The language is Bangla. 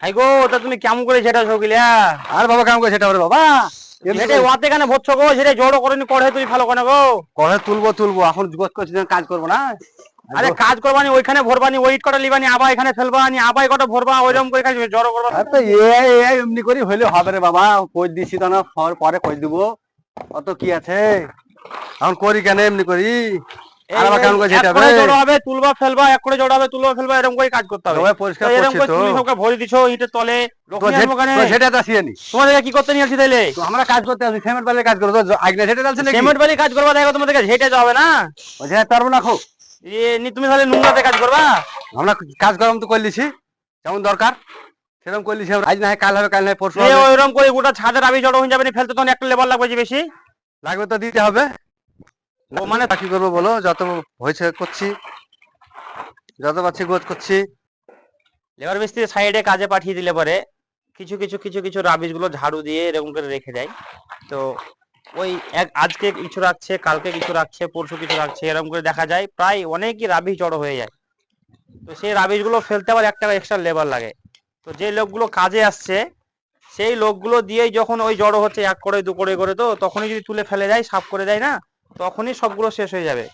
হাই গো, তা তুমি কেমন করে সেটা সকিলা? আর বাবা কাম করে সেটা ওরে বাবা সেটা ওয়াতে কেন ভরছো গো? সেটা জড়ো করেনি কড়ে তুমি ভালো কেন গো? করে তুলবো এখন জোগাড় করছি যখন কাজ করবো না। আরে কাজ করবানি ওইখানে ভরবানি, ওইট কটা লিবানি, আবার এখানে ফেলবানি, আবার কটা ভরবা, ওইরকম করে কাজ জড়ো করবা। তো এমনি করি হইলে হবে রে বাবা, কই দিছি তো না, পরে কই দিব, অত কি আছে, এখন করি কেন এমনি করি। আর আবার কেমন করে এক সেটা হবে? করে জড়ো হবে তুলবা ফেলবা, এক করে জড়ো হবে তুলবা ফেলবা, এরকম করে কাজ করতে হবে। সবাই পরিষ্কার এরকম করছি করে তো। তুমি সবকে ভরে দিছো ইটের তলে, লোক তো নিয়ে আসবো কেন? সেটা তো আসিনি। তোমাদের কি করতে নিয়ে আসছি তাইলে? তো আমরা কাজ করতে আসি, সিমেন্ট বালির কাজ করবো তো, আগে সেটা চলছে নাকি? সিমেন্ট বালি কাজ করবা, দেখো তোমাদেরকে ঝেঁটে হবে না। ওই যে পারবো না খো। তুমি তাহলে নোংরাতে কাজ করবা? আমরা কাজ করাম তো করলিছি, যেমন দরকার সেরকম করলিছি। আজ না হয় কাল হবে, কাল না হয় পরশু হবে। ওইরকম করে গোটা ছাদের আবি জড়ো হয়ে যাবে না, ফেলতে তখন একটা লেবার লাগবে যে বেশি। লাগবে তো দিতে হবে। ও মানে কি করবো বলো, যত হয়েছে করছি, যত পাচ্ছি গোছ করছি। লেবার মিস্ত্রি সাইডে কাজে পাঠিয়ে দিলে পরে কিছু কিছু কিছু কিছু রাবিশ গুলো ঝাড়ু দিয়ে এরকম করে রেখে দেয়। তো ওই আজকে কিছু রাখছে, কালকে কিছু রাখছে, পরশু কিছু রাখছে, এরকম করে দেখা যায় প্রায় অনেকই রাবিশ জড়ো হয়ে যায়। তো সেই রাবিশ গুলো ফেলতে আবার একটা এক্সট্রা লেবার লাগে। তো যে লোকগুলো কাজে আসছে সেই লোকগুলো দিয়েই যখন ওই জড়ো হচ্ছে এক করে দু করে করে, তো তখনই যদি তুলে ফেলে যায়, সাফ করে দেয় না, তখনই সবগুলো শেষ হয়ে যাবে।